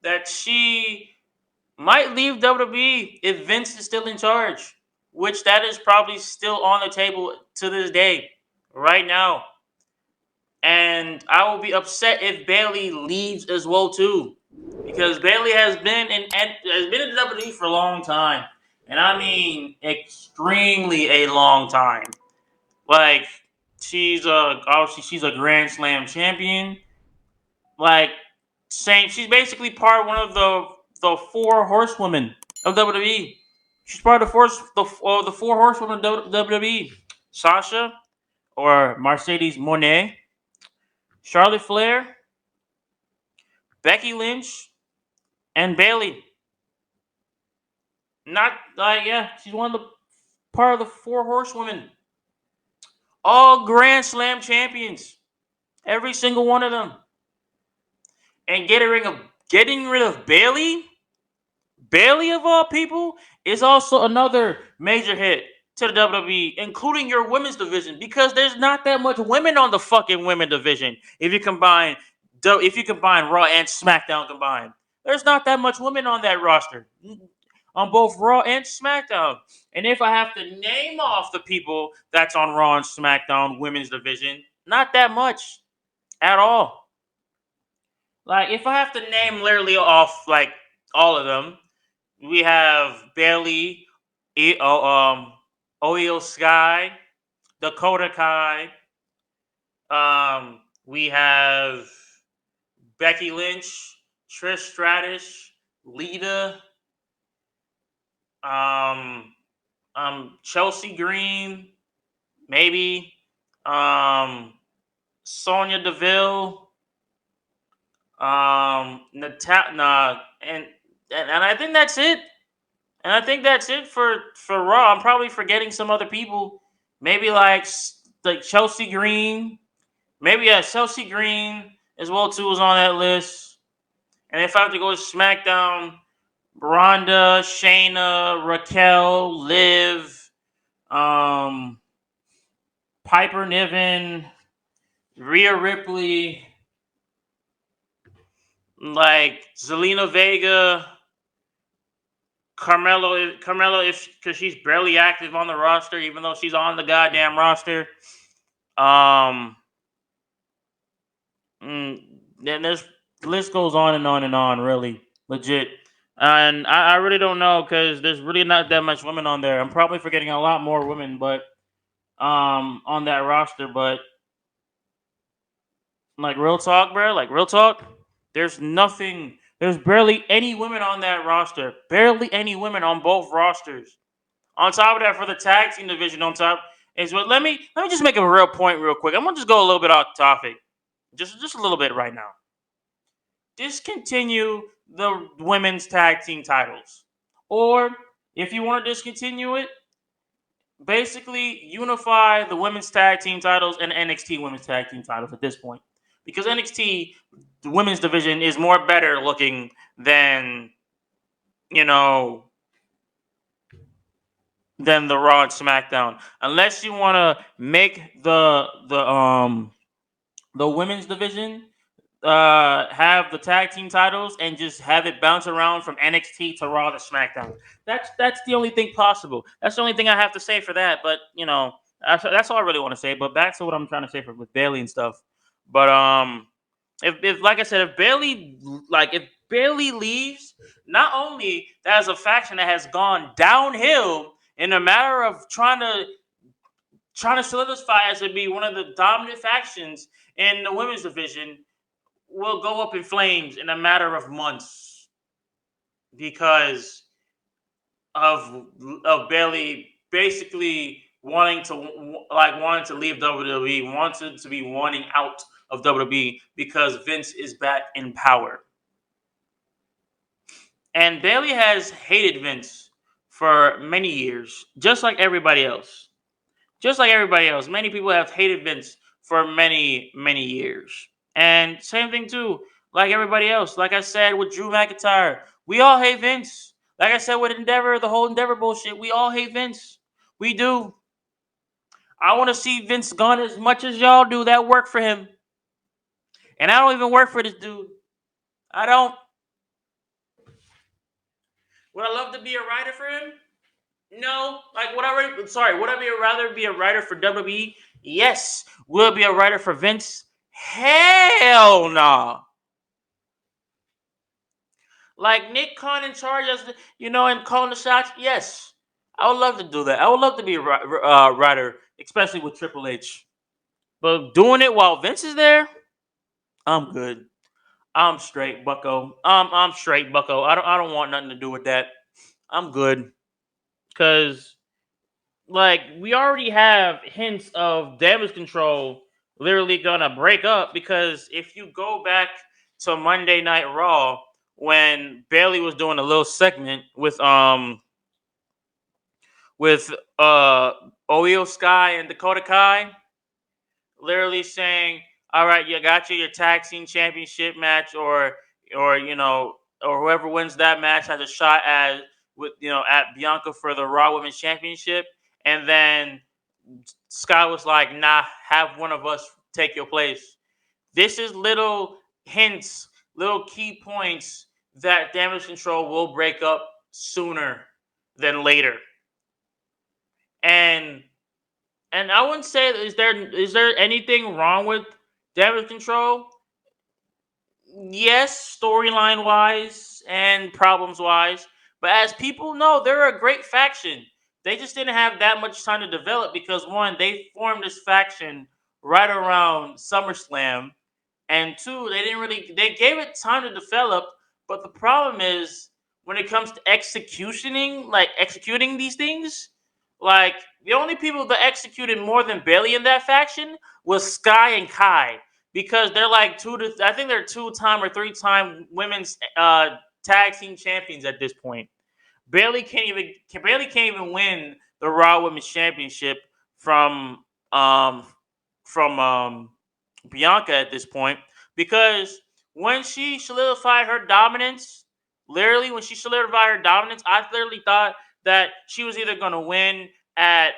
that she might leave WWE if Vince is still in charge, which that is probably still on the table to this day, right now. And I will be upset if Bayley leaves as well too, because Bayley has been in WWE for a long time, and I mean extremely a long time. Like she's obviously she's a Grand Slam champion. Like same, she's basically part of one of the four horsewomen of WWE. She's part of the four horsewomen of WWE. Sasha or Mercedes Monet, Charlotte Flair, Becky Lynch, and Bayley. Not like yeah, she's one of the part of the four horsewomen. All Grand Slam champions, every single one of them. And getting rid of Bayley, Bayley of all people, is also another major hit to the WWE, including your women's division, because there's not that much women on the fucking women division. If you combine Raw and SmackDown combined, there's not that much women on that roster, on both Raw and SmackDown. And if I have to name off the people that's on Raw and SmackDown women's division, not that much at all. Like if I have to name literally off like all of them, we have Bailey, E- oh, um, Oio Sky, Dakota Kai. We have Becky Lynch, Trish Stratus, Lita, um, Chelsea Green, maybe, Sonya Deville, and I think that's it. And I think that's it for Raw. I'm probably forgetting some other people. Maybe like Chelsea Green. Maybe Chelsea Green as well too was on that list. And if I have to go to SmackDown, Ronda, Shayna, Raquel, Liv, um, Piper Niven, Rhea Ripley, like Zelina Vega, Carmelo, if because she's barely active on the roster, even though she's on the goddamn roster. Um, mm, then this the list goes on and on and on. Really, legit. And I really don't know because there's really not that much women on there. I'm probably forgetting a lot more women, but on that roster. But like real talk, bro. Like real talk. There's nothing. There's barely any women on that roster. Barely any women on both rosters. On top of that, for the tag team division, on top is what. Let me just make a real point, real quick. I'm gonna just go a little bit off topic, just a little bit right now. Discontinue the women's tag team titles, or if you want to discontinue it, basically unify the women's tag team titles and NXT women's tag team titles at this point, because NXT the women's division is more better looking than you know than the Raw and SmackDown. Unless you want to make the women's division have the tag team titles and just have it bounce around from NXT to Raw to SmackDown. That's the only thing possible. That's the only thing I have to say for that. But that's all I really want to say. But back to what I'm trying to say with Bailey and stuff. But if like I said, if Bailey leaves, not only that is a faction that has gone downhill in a matter of trying to solidify as to be one of the dominant factions in the women's division, will go up in flames in a matter of months because of Bailey basically wanting to leave WWE, wanted to be wanting out of WWE because Vince is back in power. And Bailey has hated Vince for many years, just like everybody else. Just like everybody else, many people have hated Vince for many, many years. And same thing too, like everybody else. Like I said with Drew McIntyre, we all hate Vince. Like I said with Endeavor, the whole Endeavor bullshit, we all hate Vince. We do. I want to see Vince gone as much as y'all do. That work for him. And I don't even work for this dude. I don't. Would I love to be a writer for him? No. Like, would I rather be a writer for WWE? Yes. Will I be a writer for Vince? Hell nah. Like Nick Khan in charge as and calling the shots. Yes, I would love to do that. I would love to be a writer, especially with Triple H. But doing it while Vince is there, I'm good. I'm straight, Bucko. I'm straight, Bucko. I don't want nothing to do with that. I'm good. Cause like we already have hints of Damage Control literally gonna break up, because if you go back to Monday Night Raw when Bayley was doing a little segment with Oio Sky and Dakota Kai, literally saying, "All right, you got your tag team championship match, or or whoever wins that match has a shot at Bianca for the Raw Women's Championship." And then Sky was like, "Nah, have one of us take your place." This is little hints, little key points that Damage Control will break up sooner than later. And I wouldn't say is there anything wrong with Damage Control? Yes, storyline wise and problems wise, but as people know, they're a great faction. They just didn't have that much time to develop because one, they formed this faction right around SummerSlam, and two, they gave it time to develop. But the problem is when it comes to executing these things, like the only people that executed more than Bayley in that faction was Sky and Kai, because they're like I think they're 2-time or 3-time women's tag team champions at this point. Bayley can't even win the Raw Women's Championship from um from Bianca at this point, because when she solidified her dominance, I literally thought that she was either going to win at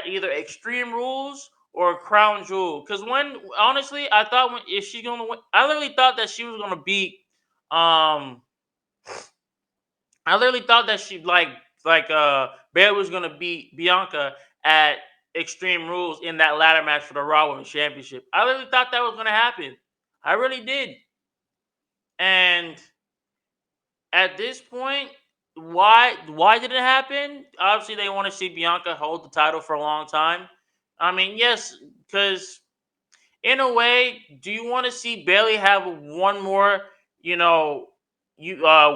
either Extreme Rules or Crown Jewel. Because when honestly, I thought if she's going to win, I literally thought that she was going to beat. Um, I literally thought that Bayley was going to beat Bianca at Extreme Rules in that ladder match for the Raw Women's Championship. I literally thought that was going to happen. I really did. And at this point, why did it happen? Obviously, they want to see Bianca hold the title for a long time. I mean, yes, because in a way, do you want to see Bayley have one more,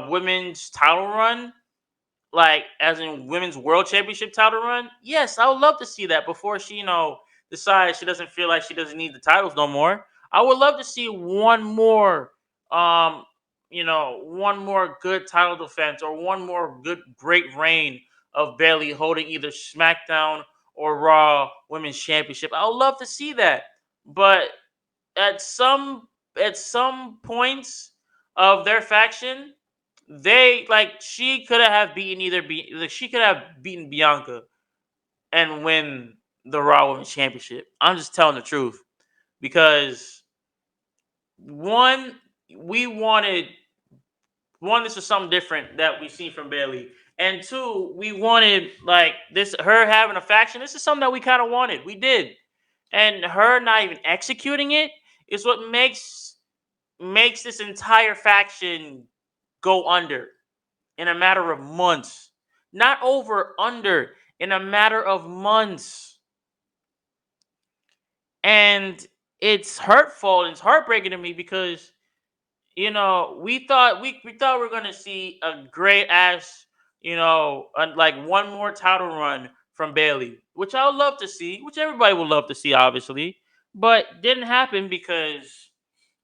women's title run? Like as in women's world championship title run? Yes, I would love to see that before she, decides she doesn't feel like she doesn't need the titles no more. I would love to see um, one more good title defense, or one more good great reign of Bayley holding either SmackDown or Raw Women's Championship. I would love to see that. But at some points of their faction, she could have beaten she could have beaten Bianca and win the Raw Women's Championship. I'm just telling the truth, because one, we wanted this was something different that we seen from Bayley, and two, we wanted like this her having a faction. This is something that we kind of wanted. We did, and her not even executing it is what makes this entire faction go under in a matter of months. Not over, under, in a matter of months. And it's hurtful and it's heartbreaking to me, because we thought we were gonna see a great ass, like one more title run from Bayley, which I would love to see, which everybody would love to see, obviously, but didn't happen because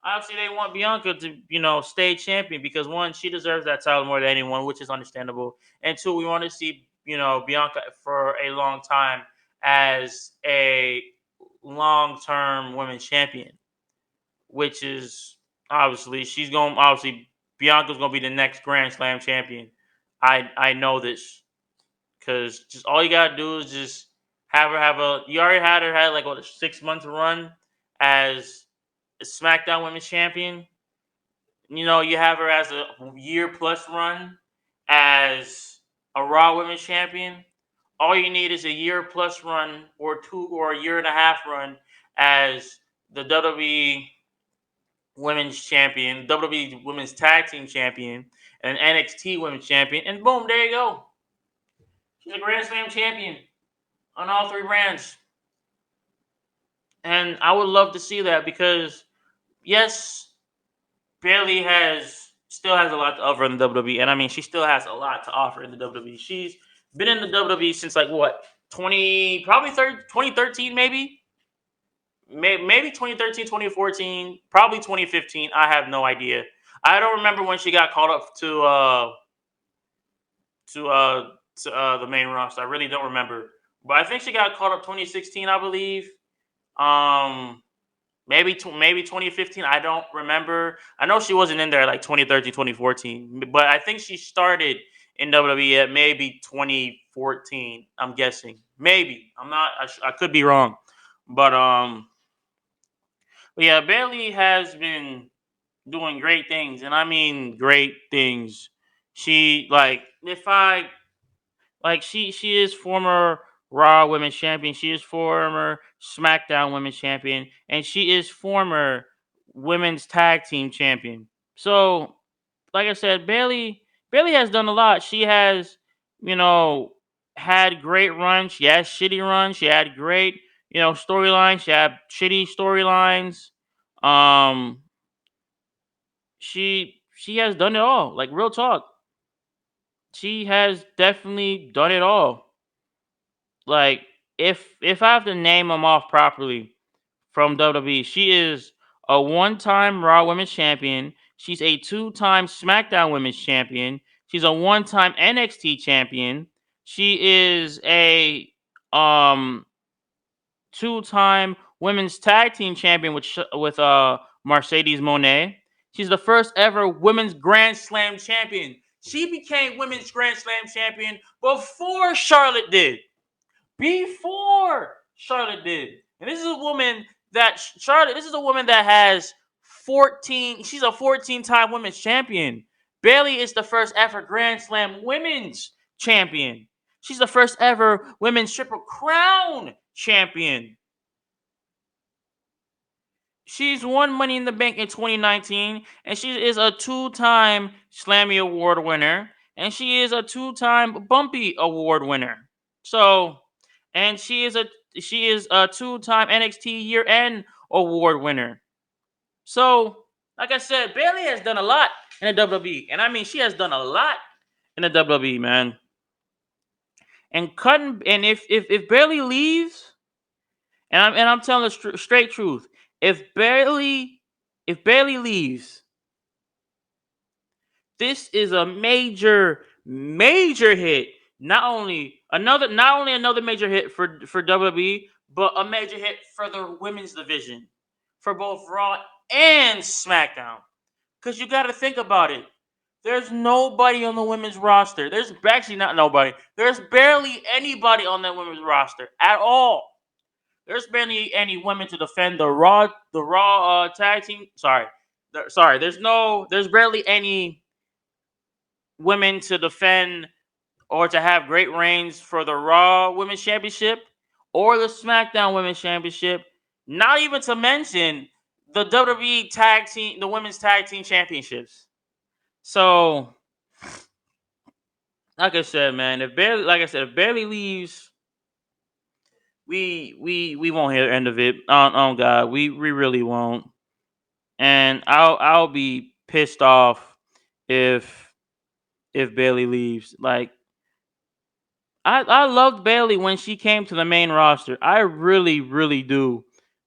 obviously they want Bianca to, stay champion, because one, she deserves that title more than anyone, which is understandable, and two, we want to see, Bianca for a long time as a long-term women's champion, which is obviously Bianca's going to be the next Grand Slam champion. I know this, because just all you gotta do is just have her have a. You already had her had like what, a 6 month run as SmackDown Women's Champion. You have her as a year plus run as a Raw Women's Champion, all you need is a year plus run or two or a year and a half run as the WWE Women's Champion, WWE Women's Tag Team Champion, and NXT Women's Champion, and boom, there you go. She's a Grand Slam champion on all three brands. And I would love to see that because, yes, Bayley still has a lot to offer in the WWE, and I mean she still has a lot to offer in the WWE. She's been in the WWE since like what 2013 maybe 2013, 2014, probably 2015. I have no idea. I don't remember when she got called up to uh the main roster. I really don't remember, but I think she got called up 2016, I believe. Um, maybe 2015. I don't remember. I know she wasn't in there like 2013, 2014, but I think she started in WWE at maybe 2014. I'm guessing. Maybe. I'm not. I could be wrong, but yeah, Bailey has been doing great things, and I mean great things. She like if I like she is former Raw Women's Champion. She is former SmackDown Women's Champion, and she is former Women's Tag Team Champion. So, like I said, Bailey has done a lot. She has, you know, had great runs. She has shitty runs. She had great, storylines. She had shitty storylines. Um, she has done it all. Like real talk, she has definitely done it all. Like if I have to name them off properly from WWE, she is a one-time Raw Women's Champion. She's a two-time SmackDown Women's Champion. She's a one-time NXT Champion. She is a um two-time Women's Tag Team Champion with Mercedes Moné. She's the first ever Women's Grand Slam Champion. She became Women's Grand Slam Champion before Charlotte did. Before Charlotte did. And this is a woman this is a woman that has 14, she's a 14-time women's champion. Bayley is the first ever Grand Slam women's champion. She's the first ever women's Triple Crown champion. She's won Money in the Bank in 2019, and she is a two-time Slammy Award winner, and she is a two-time Bumpy Award winner. So, and she is a two-time NXT Year End Award winner. So, like I said, Bayley has done a lot in the WWE, and I mean she has done a lot in the WWE, man. And if Bayley leaves, and I'm telling the straight truth, if Bayley leaves, this is a major hit. Not only another major hit for WWE, but a major hit for the women's division, for both Raw and SmackDown. Because you got to think about it. There's nobody on the women's roster. There's actually not nobody. There's barely anybody on that women's roster at all. There's barely any women to defend the Raw tag team. Sorry. There's barely any women to defend or to have great reigns for the Raw Women's Championship or the SmackDown Women's Championship. Not even to mention the WWE Tag Team, the Women's Tag Team Championships. So, like I said, man, if Bayley leaves, we won't hear the end of it. Oh God, we really won't. And I'll be pissed off if Bayley leaves. Like I loved Bayley when she came to the main roster. I really do.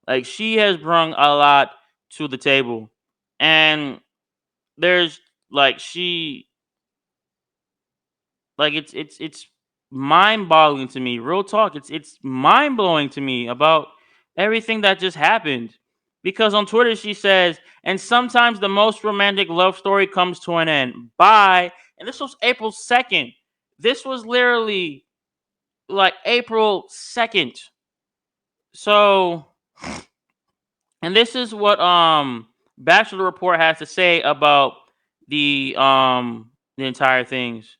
Like she has brought a lot to the table, and there's like she like it's mind boggling to me. Real talk, it's mind blowing to me about everything that just happened. Because on Twitter she says, and sometimes the most romantic love story comes to an end. Bye. And this was April 2nd. This was literally like April 2nd. So, and this is what Bachelor Report has to say about the entire things.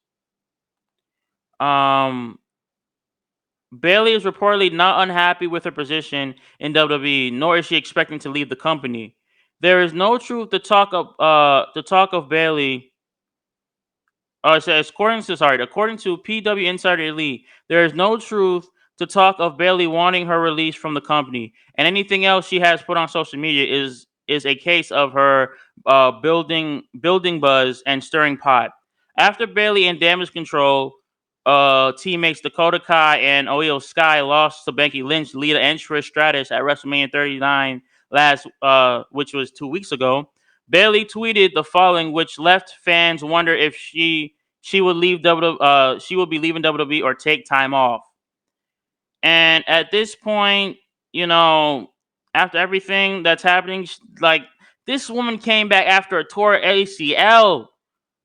Um, Bayley is reportedly not unhappy with her position in WWE, nor is she expecting to leave the company. There is no truth to talk of Bayley. It says according to PW Insider Elite, there is no truth to talk of Bayley wanting her release from the company, and anything else she has put on social media is a case of her building buzz and stirring pot. After Bayley and Damage Control teammates Dakota Kai and Io Sky lost to Becky Lynch, Lita, and Trish Stratus at WrestleMania 39 which was 2 weeks ago. Bayley tweeted the following, which left fans wonder if she would leave she would be leaving WWE or take time off. And at this point, you know, after everything that's happening, like this woman came back after a torn ACL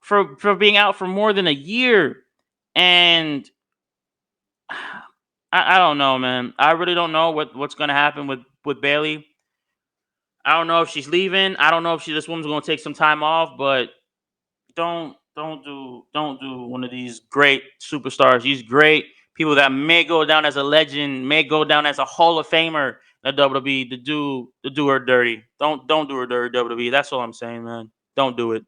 for being out for more than a year, and I don't know, man. I really don't know what's gonna happen with Bayley. I don't know if she's leaving. I don't know if this woman's gonna take some time off, but don't do one of these great superstars. These great people that may go down as a legend, may go down as a Hall of Famer at WWE to do her dirty. Don't do her dirty, WWE. That's all I'm saying, man. Don't do it.